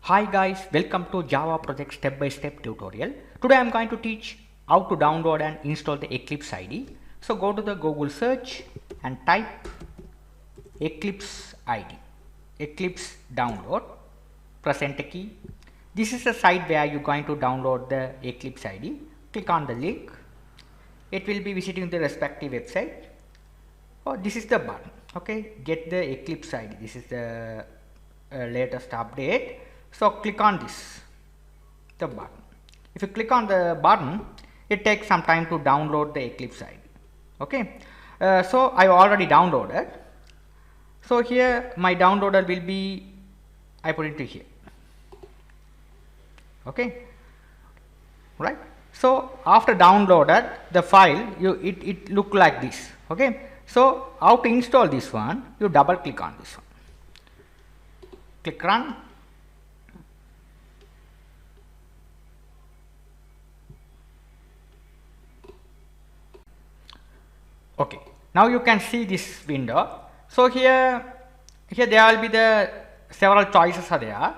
Hi guys, welcome to Java project step-by-step tutorial. Today I am going to teach how to download and install the Eclipse IDE. So go to the Google search and type Eclipse IDE, Eclipse download, press enter key. This is the site where you are going to download the Eclipse IDE. Click on the link. It will be visiting the respective website. Oh, this is the button. Okay, get the Eclipse IDE. This is the latest update. So click on the button. If you click on the button, it takes some time to download the Eclipse IDE. Okay, so I already downloaded. So here my downloader will be, I put it to here. Okay, right. So after downloaded the file, it look like this. Okay, so how to install this one? You double click on this one. Click run. Okay, now you can see this window. So here there will be the several choices are there.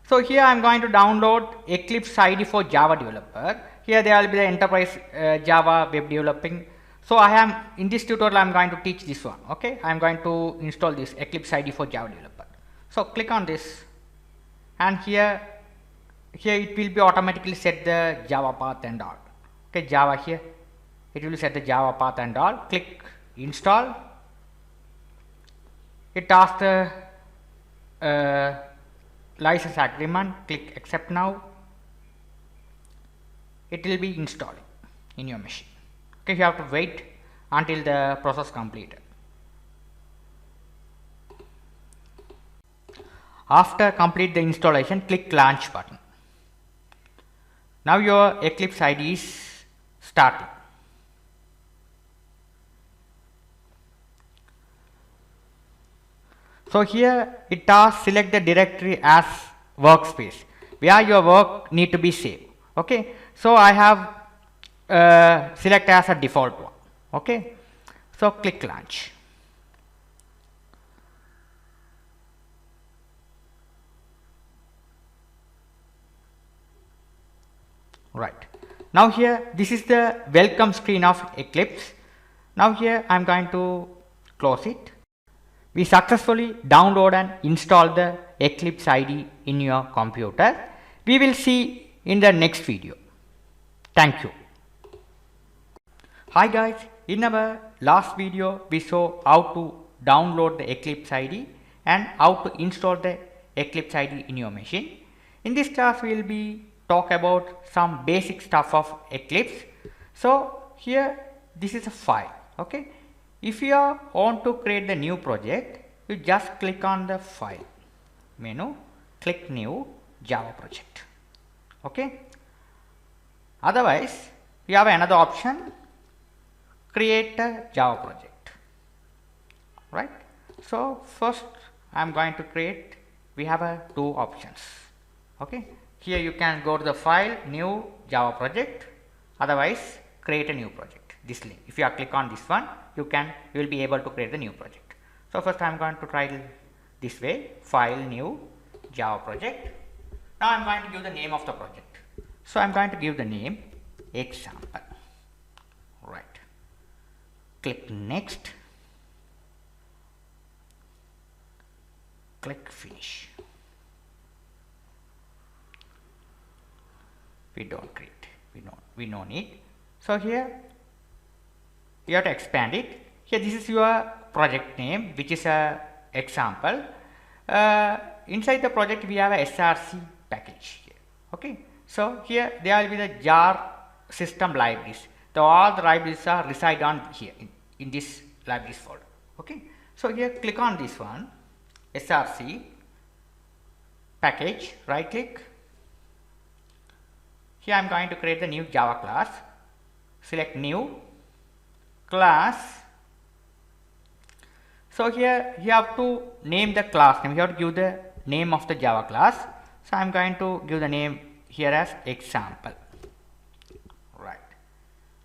So here I am going to download Eclipse IDE for Java developer. Here there will be the enterprise Java web developing. So I am in this tutorial I am going to teach this one. Okay, I am going to install this Eclipse IDE for Java developer. So click on this, and here it will be automatically set the Java path and all. Okay, Java here. It will set the Java path and all. Click install. It asks the license agreement. Click accept now. It will be installing in your machine. Okay, you have to wait until the process completed. After complete the installation, click launch button. Now your Eclipse IDE is starting. So here it asks select the directory as workspace where your work need to be saved. Okay, so I have select as a default one. Okay, so click launch. Right, now here this is the welcome screen of Eclipse. Now here I am going to close it. We successfully download and install the Eclipse IDE in your computer. We will see in the next video. Thank you. Hi guys, in our last video we saw how to download the Eclipse IDE and how to install the Eclipse IDE in your machine. In this class we will be talk about some basic stuff of Eclipse. So here this is a file. Okay, if you want to create the new project, you just click on the file menu, click new Java project. Okay, otherwise you have another option, create a Java project. Right, so first I am going to create, we have two options. Okay, here you can go to the file, new Java project, otherwise create a new project. This link, if you click on this one, you will be able to create the new project. So first I am going to try this way, file, new Java project. Now I am going to give the name of the project. So I am going to give the name example. Right, click next, click finish. We don't create, we no need. So here you have to expand it. Here this is your project name, which is a example. Inside the project we have a src package here. Okay, so here there will be the jar system libraries. All the libraries are reside on here in this libraries folder. Okay, so here click on this one, src package, right click. Here I am going to create the new Java class. Select new class. So here you have to name the class name. You have to give the name of the Java class. So I am going to give the name here as example. Right.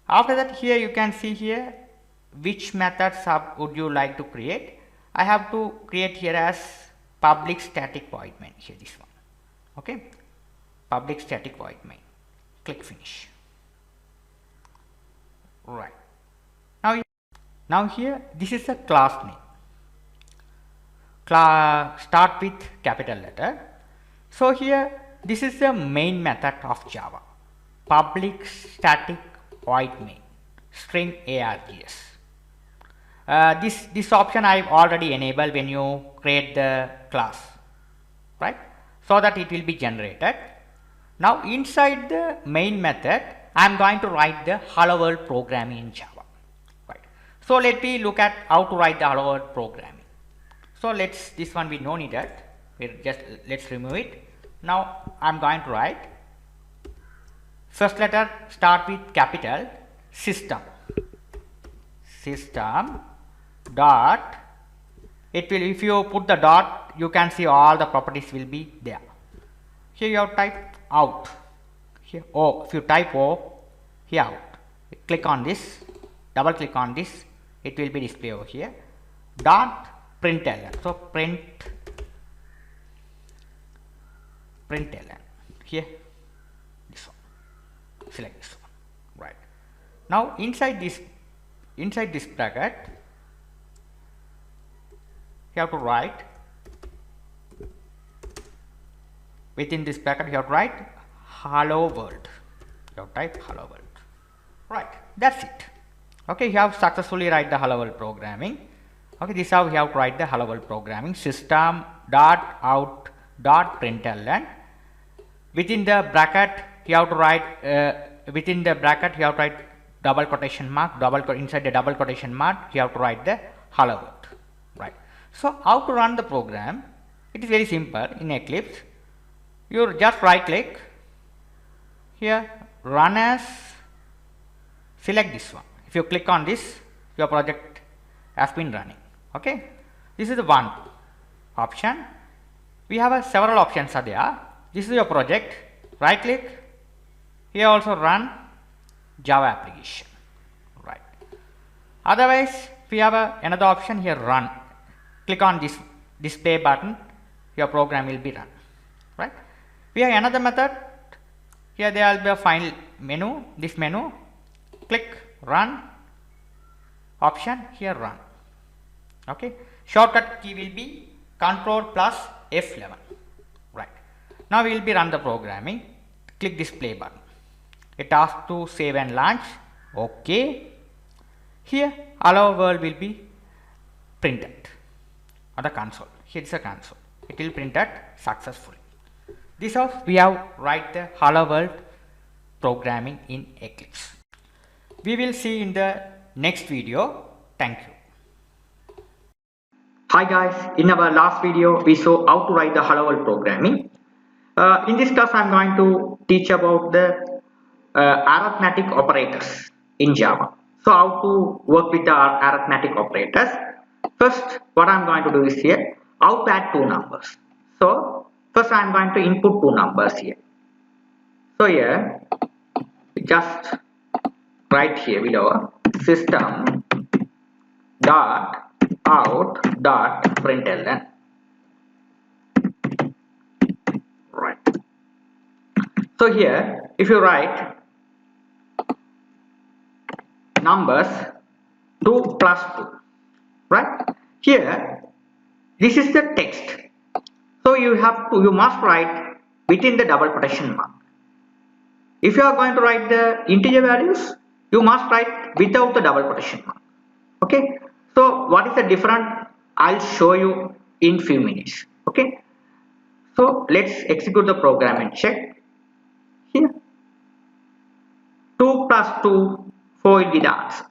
After that, here you can see here which methods would you like to create. I have to create here as public static void main, here this one. Okay, public static void main. Click finish. Right. Now here this is a class name. Start with capital letter. So here this is the main method of Java. Public static void main string args. This option I've already enabled when you create the class, right? So that it will be generated. Now inside the main method, I am going to write the hello world programming in Java, right? So let me look at how to write the hello world programming. So this one we no need that. Let's remove it. Now I am going to write first letter start with capital system dot, it will, if you put the dot, you can see all the properties will be there. Here you have type out, here O, if you type O, here out, click on this, double click on this, it will be displayed over here, dot println, so println, here this one, select this one, right. Now inside this bracket you have to write, within this bracket you have to write hello world, you have to type hello world, right, that's it. Okay, you have successfully write the hello world programming. Okay, this is how you have to write the hello world programming, system dot out dot println, within the bracket you have to write double quotation mark, inside the double quotation mark you have to write the hello world, right. So how to run the program? It is very simple. In Eclipse you just right click here, run as, select this one. If you click on this, your project has been running. Okay, this is the one option. We have several options are there. This is your project, right click here, also run Java application, right. Otherwise we have another option here, run, click on this display button, your program will be run, right. We have another method here, there will be a file menu, this menu, click run option, here run. Okay, shortcut key will be Control plus F11, right. Now we will be run the programming, click this play button, it asks to save and launch. Okay, here hello world will be printed on the console. Here is a console, it will printed successfully. This is how we have write the hello world programming in Eclipse. We will see in the next video. Thank you. Hi guys, in our last video we saw how to write the hello world programming. In this class I am going to teach about the arithmetic operators in Java. So how to work with the arithmetic operators. First what I am going to do is here, how to add two numbers. So first I am going to input two numbers here. So here just write here below system dot out dot println, right. So here if you write numbers 2 plus 2, right, here this is the text, so you must write within the double quotation mark. If you are going to write the integer values, you must write without the double quotation mark. Okay, so what is the difference? I'll show you in few minutes. Okay, so let's execute the program and check. Here 2 plus 2, 4 will be the answer,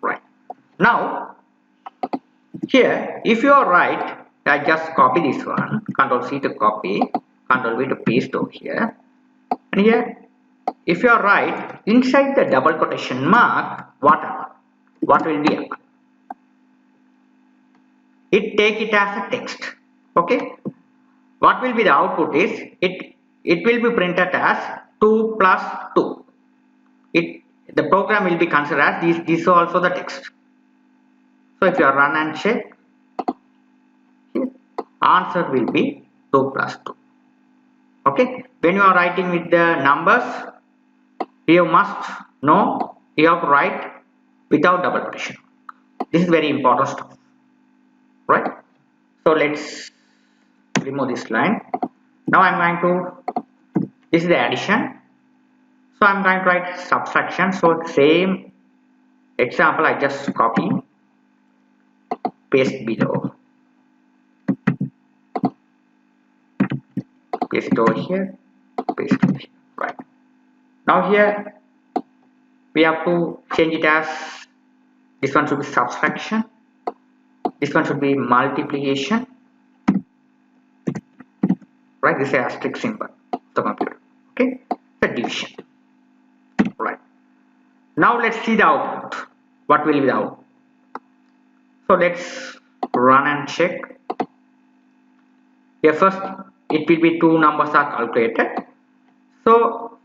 right. Now here if you are right, I just copy this one, Ctrl C to copy, Ctrl V to paste over here, and here if you are right, inside the double quotation mark what will be, it take it as a text. Okay, what will be the output is it will be printed as 2 plus 2. The program will be considered as this is also the text. So if you run and check, here answer will be 2 plus 2. Okay, when you are writing with the numbers, you must know you have to write without double quotation. This is very important stuff, right? So let's remove this line. Now I'm going to, this is the addition. So I'm going to write subtraction. So same example I just copy, paste below, paste over here, paste over here, right? Now here we have to change it as, this one should be subtraction, this one should be multiplication, right? This is a asterisk symbol, the computer, okay? The division, right? Now let's see the output. What will be the output? So let's run and check. Here first it will be two numbers are calculated. So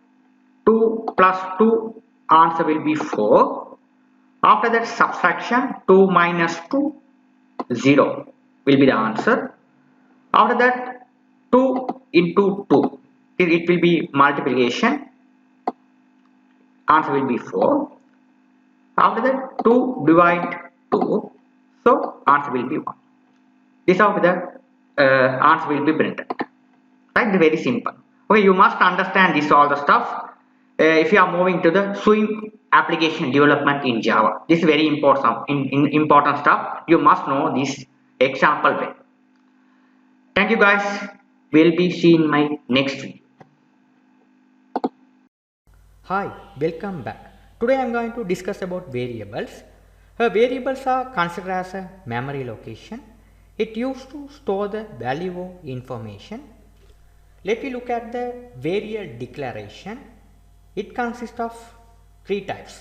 2 plus 2, answer will be 4. After that subtraction, 2 minus 2, 0 will be the answer. After that 2 into 2, it will be multiplication, answer will be 4. After that 2 divide 2, so answer will be 1. This is how the answer will be printed, right? Very simple. Okay, you must understand this all the stuff if you are moving to the swim application development in Java. This is very important, important stuff. You must know this example way. Thank you guys. We'll be seeing my next video. Hi, welcome back. Today I am going to discuss about variables. Variables are considered as a memory location. It used to store the value of information. Let me look at the variable declaration. It consists of three types: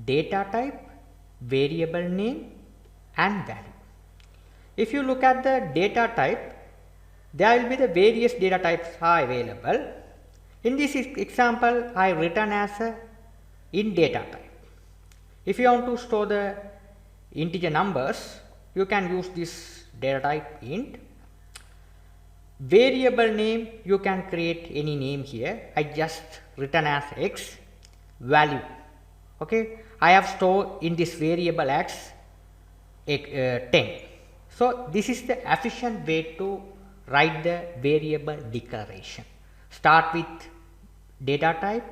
data type, variable name, and value. If you look at the data type, there will be the various data types are available. In this example, I written as a int data type. If you want to store the integer numbers, you can use this data type int. Variable name, you can create any name here. I just written as x. Value, okay, I have stored in this variable x 10. So this is the efficient way to write the variable declaration. Start with data type,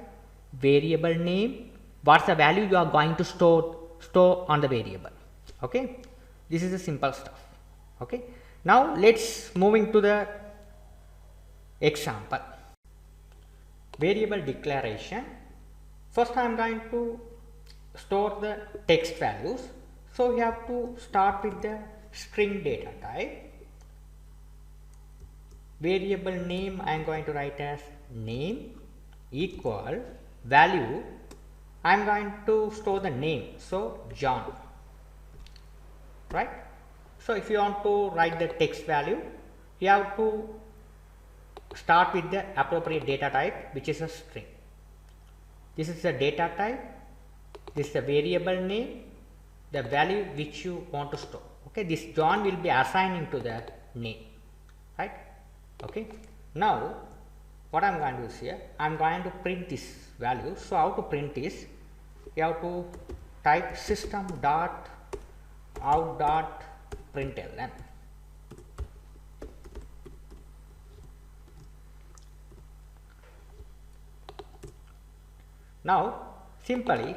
variable name, what's the value you are going to store on the variable. Okay, this is the simple stuff. Okay, now let's moving to the example. Variable declaration. First I am going to store the text values. So we have to start with the string data type. Variable name I am going to write as name equal value. I am going to store the name, so John, right? So if you want to write the text value, you have to start with the appropriate data type, which is a string. This is the data type, this is the variable name, the value which you want to store. Okay, this John will be assigning to the name, right? Okay, now what I am going to do here, I am going to print this value. So how to print this? You have to type system dot out dot println. Now simply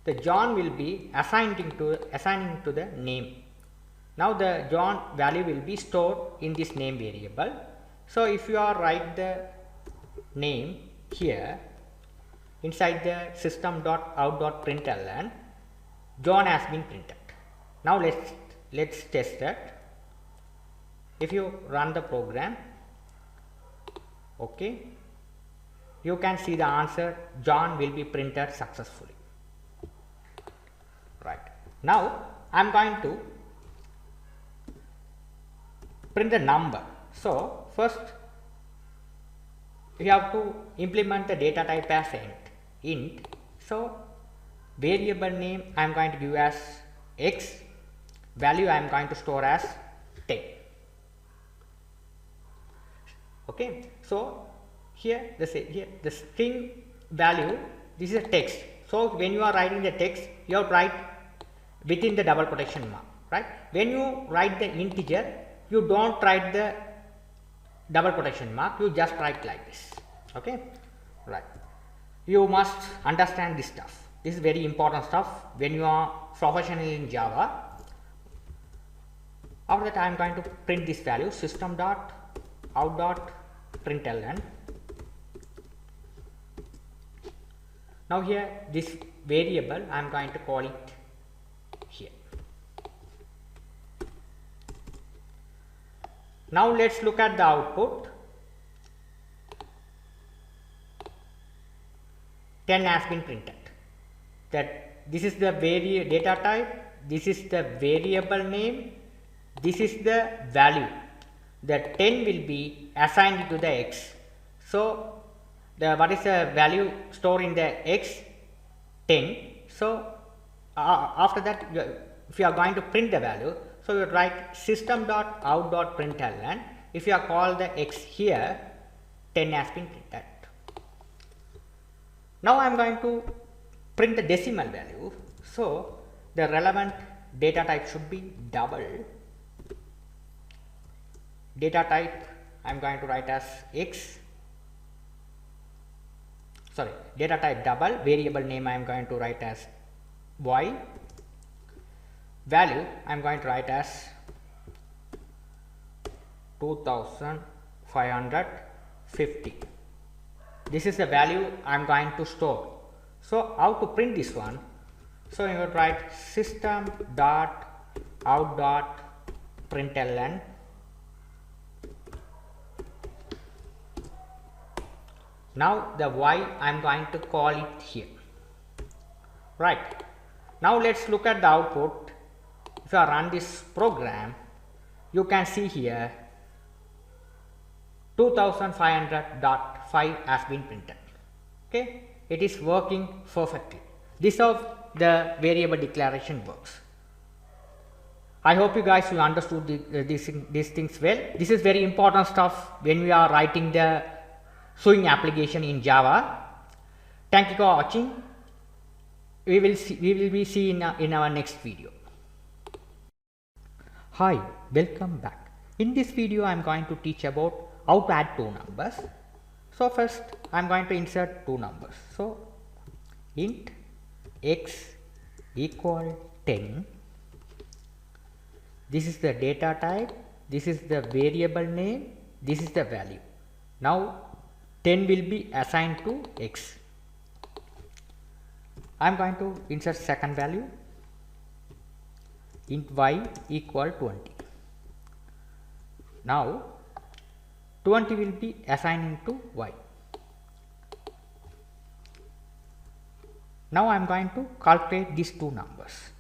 the John will be assigning to the name. Now the John value will be stored in this name variable. So if you are write the name here inside the system dot out dot println, John has been printed. Now let's test that. If you run the program, okay, you can see the answer John will be printed successfully. Right. Now I am going to print the number. So first we have to implement the data type as int. So variable name I am going to give as x, value I am going to store as 10. Okay, so here the string value, this is a text. So when you are writing the text, you have to write within the double quotation mark, right? When you write the integer, you don't write the double quotation mark, you just write like this. Okay, right? You must understand this stuff. This is very important stuff when you are professional in Java. After that, I am going to print this value system.out.println. Now here this variable I am going to call it here. Now let's look at the output. 10 has been printed. That this is the data type, this is the variable name, this is the value. The 10 will be assigned to the x. So what is the value stored in the x? 10. So after that, if you are going to print the value, so you write system.out.println. If you are called the x here, 10 has been printed. Now I am going to print the decimal value. So the relevant data type should be double. Data type I am going to write as x. Sorry, data type double. Variable name I am going to write as y. Value I am going to write as 2550. This is the value I am going to store. So how to print this one? So you would write system.out.println. Now the y I am going to call it here. Right. Now let's look at the output. If I run this program, you can see here 2500.5 has been printed. Okay, it is working perfectly. This is how the variable declaration works. I hope you guys will understood these things well. This is very important stuff when we are writing the sewing application in Java. Thank you for watching. We will be seeing in our next video. Hi, welcome back. In this video, I am going to teach about how to add two numbers. So first, I am going to insert two numbers. So int x equal 10. This is the data type. This is the variable name. This is the value. Now 10 will be assigned to x. I am going to insert second value. Int y equal 20. Now 20 will be assigned to y. Now I am going to calculate these two numbers.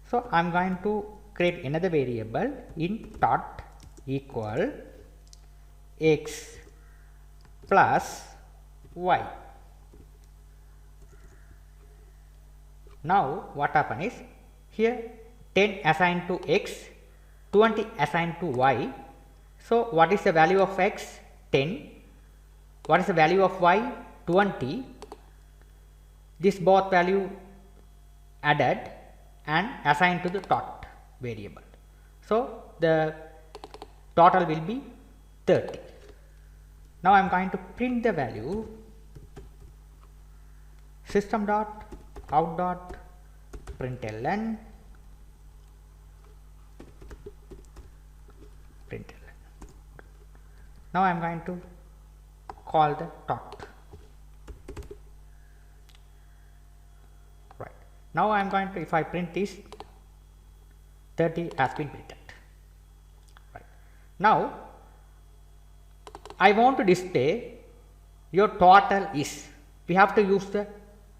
So I am going to create another variable int dot equal x plus y. Now what happen is here 10 assigned to x, 20 assigned to y. So what is the value of x? 10. What is the value of y? 20. This both value added and assigned to the dot variable. So the total will be 30. Now I am going to print the value system.out.println. Now I am going to call the dot. Right. Now I am going to, if I print this, 30 has been printed. Right. Now I want to display your total is. We have to use the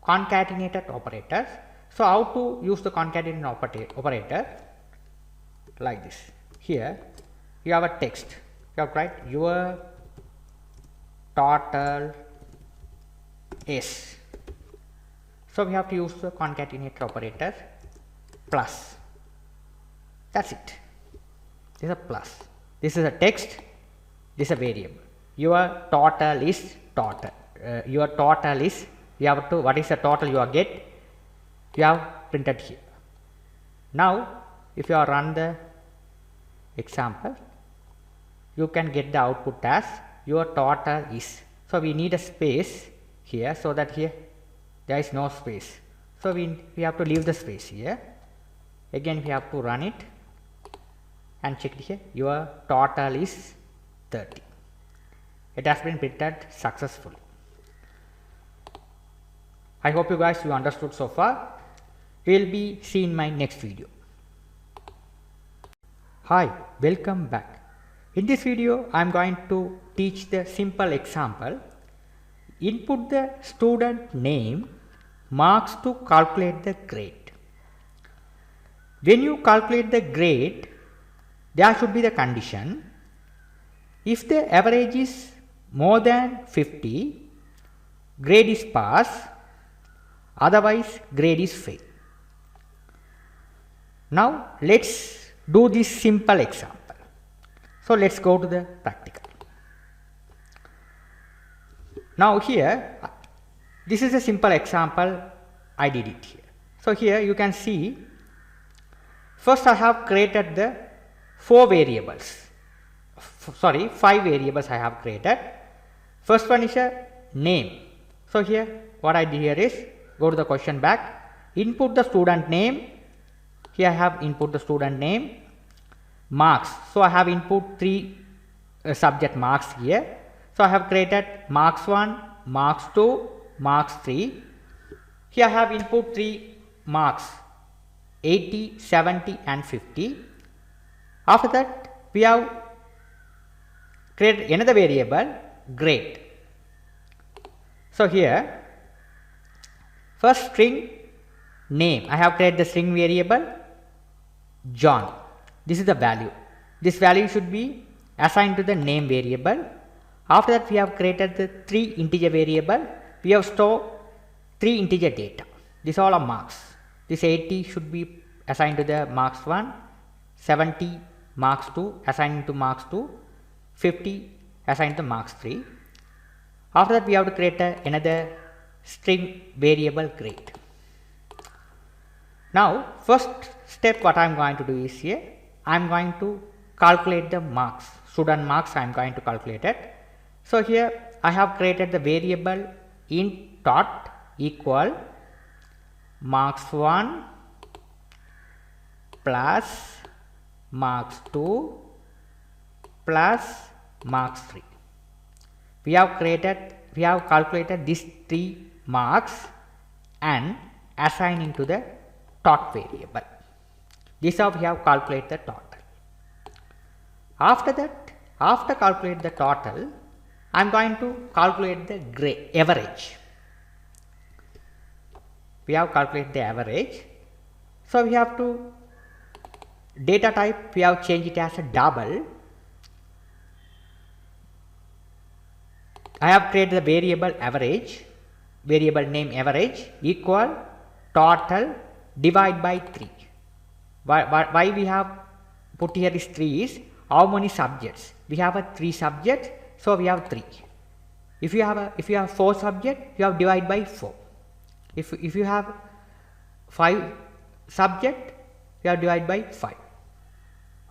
concatenated operators. So how to use the concatenated operator? Like this. Here you have a text. You have to write your total is. So we have to use the concatenated operator plus. That's it. This is a plus. This is a text. This is a variable. your total is total. Your total is, you have to, what is the total you are get, you have printed here. Now if you are run the example, you can get the output as your total is. So we need a space here, so that here there is no space. So we have to leave the space here. Again we have to run it and check here, your total is 30. It has been printed successfully. I hope you guys understood so far. We will be seeing my next video. Hi, welcome back. In this video, I am going to teach the simple example. Input the student name, marks to calculate the grade. When you calculate the grade, there should be the condition. If the average is more than 50, grade is pass, otherwise grade is fail. Now let's do this simple example. So let's go to the practical. Now here, this is a simple example I did it here. So here you can see, first I have created the 5 variables I have created. First one is a name. So here what I did here is, go to the question back, input the student name. Here I have input the student name, marks. So I have input 3 subject marks here. So I have created marks 1, marks 2, marks 3. Here I have input 3 marks, 80, 70 and 50. After that we have created another variable, grade. So here first string name, I have created the string variable John. This is the value. This value should be assigned to the name variable. After that we have created the 3 integer variable. We have stored 3 integer data. These all are marks. This 80 should be assigned to the marks 1, 70 marks 2 assigned to marks 2, 50 assigned to marks 3. After that we have to create another string variable grade. Now first step what I am going to do is, here I am going to calculate the marks, student marks I am going to calculate it. So here I have created the variable int dot equal marks 1 plus marks 2 plus marks 3. We have calculated these 3 marks and assigning to the tot variable. This is how we have calculated the total. After that, after calculate the total, I am going to calculate the average. We have calculated the average. So we have to, data type we have changed it as a double. I have created the variable average, variable name average equal total divide by 3. Why we have put here is 3 is, how many subjects? We have a 3 subjects, so we have 3. If you have 4 subjects, you have divide by 4. If you have 5 subjects, you have divide by 5.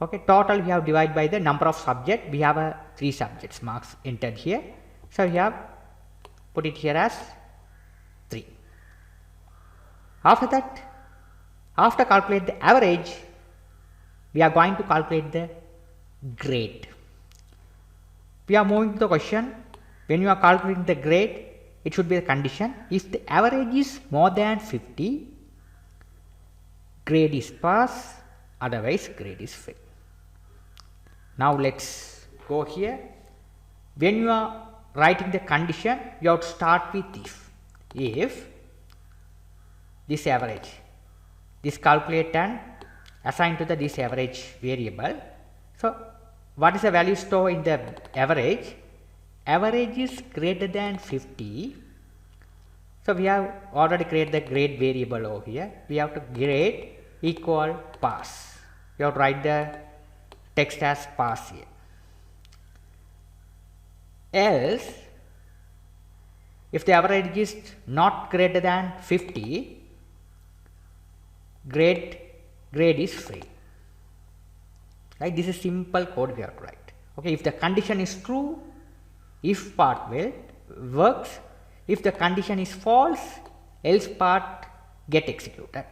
Okay, total we have divide by the number of subjects. We have a 3 subjects marks entered here, so we have put it here as 3. After that, after calculate the average, we are going to calculate the grade. We are moving to the question. When you are calculating the grade, it should be the condition. If the average is more than 50, grade is pass, otherwise grade is fail. Now let's go here. When you are writing the condition, you have to start with if this average, this calculate and assign to the this average variable. So what is the value stored in the average? Average is greater than 50. So we have already created the grade variable over here. We have to grade equal pass. You have to write the text as pass here. else if the average is not greater than 50, grade is free. Right, this is simple code we have to write. Okay, if the condition is true, if part works. If the condition is false, else part get executed.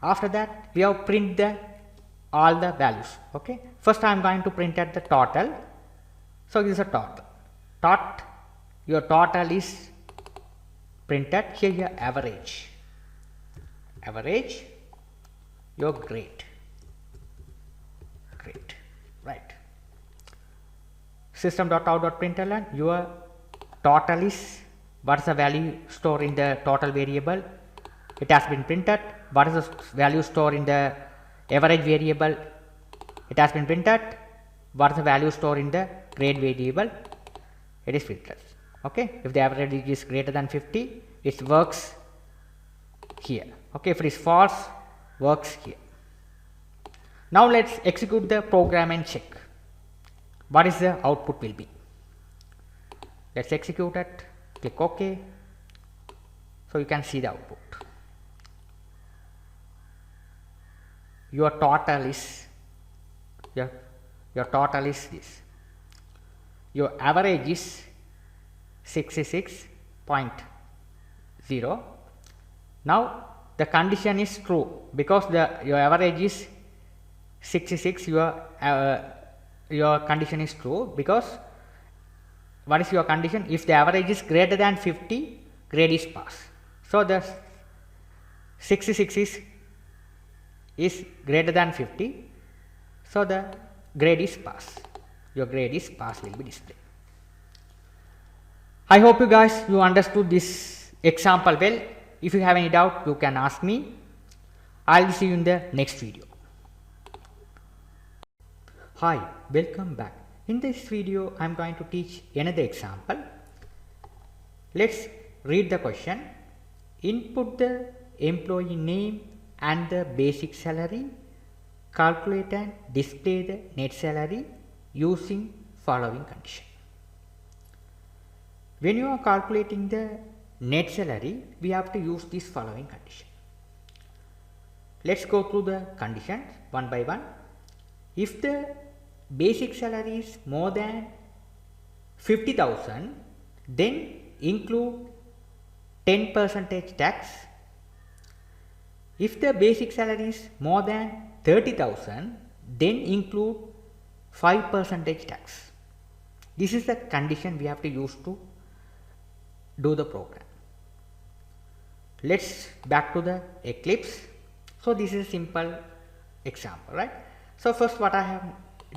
After that, we have print all the values. Okay, first I am going to print at the total. So this is a total. Your total is printed. Here your average, your grade, right. System.out.println, your total is what is the value stored in the total variable, it has been printed. What is the value stored in the average variable, it has been printed. What is the value stored in the grade variable, it is printed. Okay, if the average is greater than 50, it works here. Okay, if it is false, works here. Now let's execute the program and check what is the output will be. Let's execute it, click OK. So you can see the output. Your total is this. Your average is 66.0. Now the condition is true because your average is 66. Your condition is true because what is your condition? If the average is greater than 50, grade is pass. So the 66 is greater than 50, so the grade is pass. Your grade is pass will be displayed. I hope you understood this example well. If you have any doubt, you can ask me. I will see you in the next video. Hi, welcome back. In this video, I am going to teach another example. Let's read the question. Input the employee name and the basic salary. Calculate and display the net salary using following condition. When you are calculating the net salary, we have to use this following condition. Let's go through the conditions one by one. If the basic salary is more than 50,000, then include 10% tax. If the basic salary is more than 30,000, then include 5% tax. This is the condition we have to use to do the program. Let's back to the Eclipse. So this is a simple example, right? So first what I have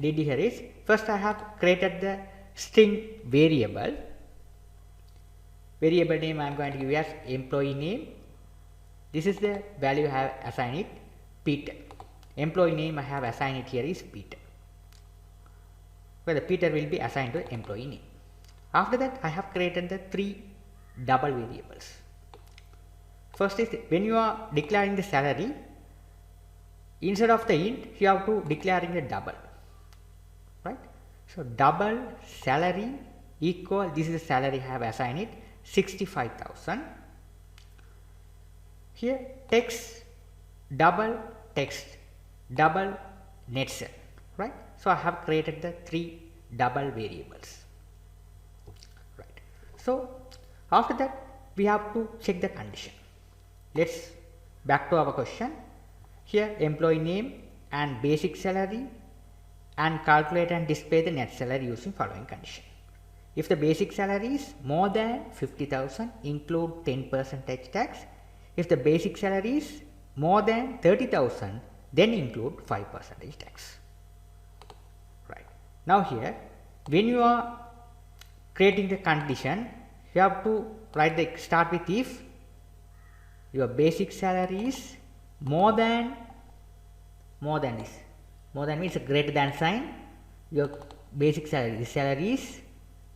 did here is, first I have created the string variable. Variable name I am going to give as employee name. This is the value I have assigned it, Peter. Employee name I have assigned it here is Peter. Well, the Peter will be assigned to employee name. After that, I have created the 3 double variables. First is when you are declaring the salary, instead of the int, you have to declaring the double, right? So double salary equal, this is the salary I have assigned it, 65,000. Here text double net sal, right? So I have created the 3 double variables, right? So after that we have to check the condition. Let's back to our question. Here employee name and basic salary, and calculate and display the net salary using following condition. If the basic salary is more than 50,000, include 10% tax. If the basic salary is more than 30,000, then include 5% tax. Right. Now here, when you are creating the condition, you have to write the start with if your basic salary is more than this. More than means a greater than sign. Your basic salary is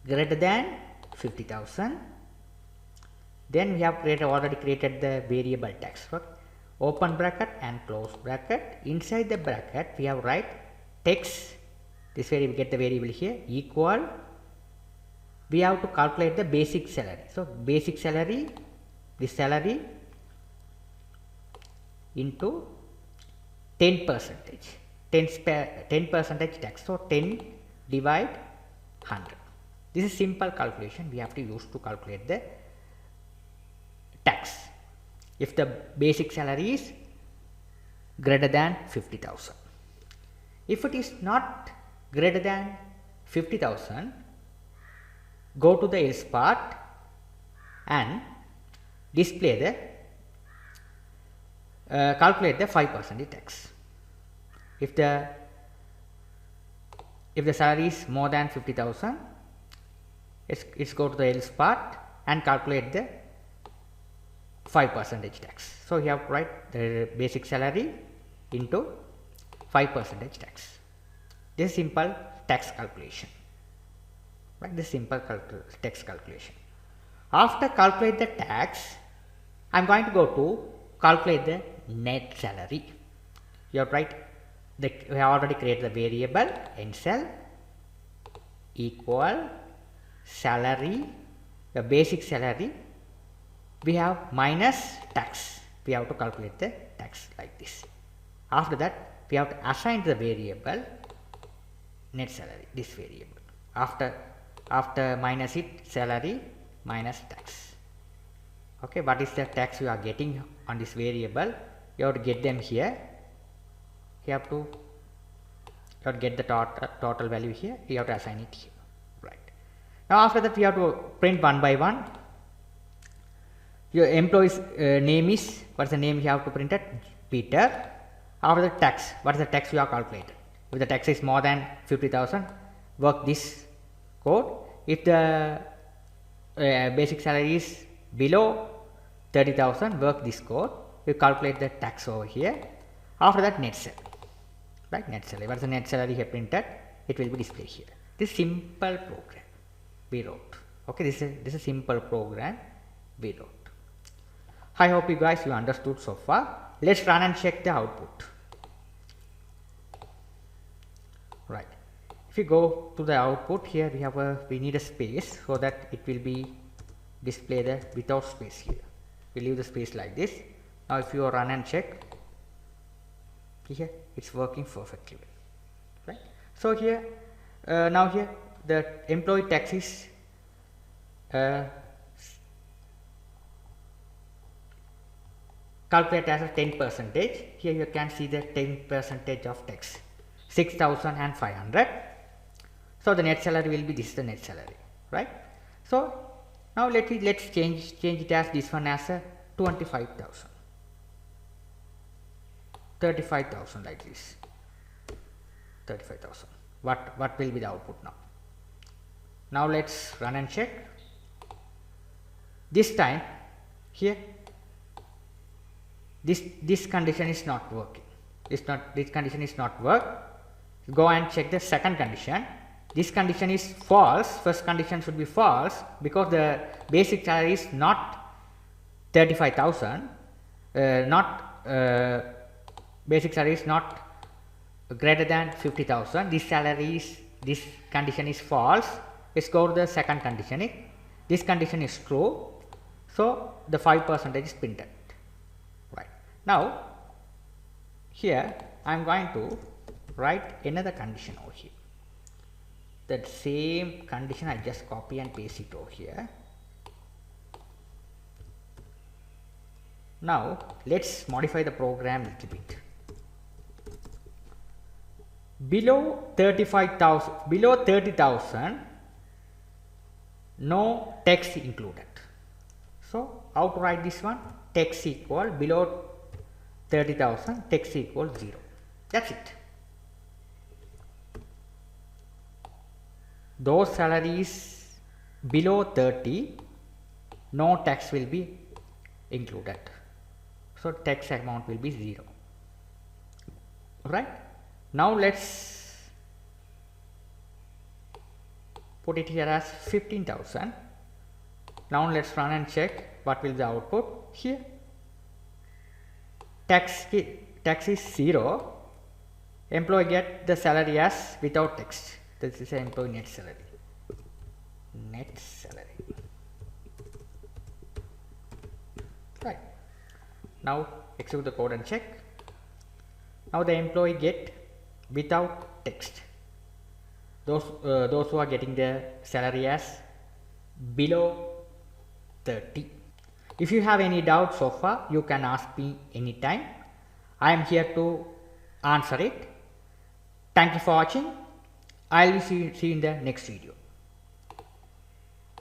greater than 50,000. Then we have already created the variable tax. Right? Open bracket and close bracket. Inside the bracket we have write text this way we get the variable here equal, we have to calculate the basic salary. So basic salary, this salary into 10 percentage, 10 percentage tax. So 10 divide 100. This is simple calculation we have to use to calculate the tax if the basic salary is greater than 50,000. If it is not greater than 50,000, go to the else part and display the calculate the 5% tax. If the salary is more than 50,000, it's go to the else part and calculate the 5% tax. So you have to write the basic salary into 5% tax. This is simple tax calculation. Right, this simple tax calculation. After calculate the tax, I am going to go to calculate the net salary. You have to write we have already created the variable end cell equal salary, the basic salary, we have minus tax. We have to calculate the tax like this. After that, we have to assign the variable net salary, this variable. After minus it, salary minus tax. Okay, what is the tax you are getting on this variable? You have to get them here. You have to get the total value here. You have to assign it here. Right. Now after that, we have to print one by one. Your employee's name is, what's the name you have to print it? Peter. After the tax, what is the tax you have calculated? If the tax is more than 50,000, work this code. If the basic salary is below 30,000, work this code. You calculate the tax over here. After that, net salary. Right, net salary. What is the net salary here printed? It will be displayed here. This simple program we wrote. Okay, this is a simple program we wrote. I hope you guys you understood so far. Let's run and check the output. Right. If you go to the output here, we need a space so that it will be display the without space here. We leave the space like this. Now if you run and check, here it's working perfectly well. Right. So here now here the employee tax is calculate as a 10%. Here you can see the 10% of tax, 6,500. So the net salary will be this, the net salary, right? So now let's change it as this one as a 25,000, 35,000 like this, 35,000. What will be the output now? Now let's run and check. This time here this condition is not working. This condition is not work. Go and check the second condition. This condition is false. First condition should be false because the basic salary is not 35,000. Basic salary is not greater than 50,000. This condition is false. Let's go to the second condition. This condition is true. So the 5% is printed. Right. Now here I am going to write another condition over here. That same condition I just copy and paste it over here. Now let's modify the program a little bit. Below 30,000, no tax included. So how to write this one? Tax equal below 30,000, tax equal 0. That's it. Those salaries below 30, no tax will be included. So tax amount will be 0. Right. Now let's put it here as 15,000. Now let's run and check what will be the output here. Tax is 0. employee get the salary as without text. This is employee net salary. Net salary. Right. Now execute the code and check. Now the employee get without text. Those who are getting their salary as below 30. If you have any doubt so far, you can ask me anytime. I am here to answer it. Thank you for watching. I will see you in the next video.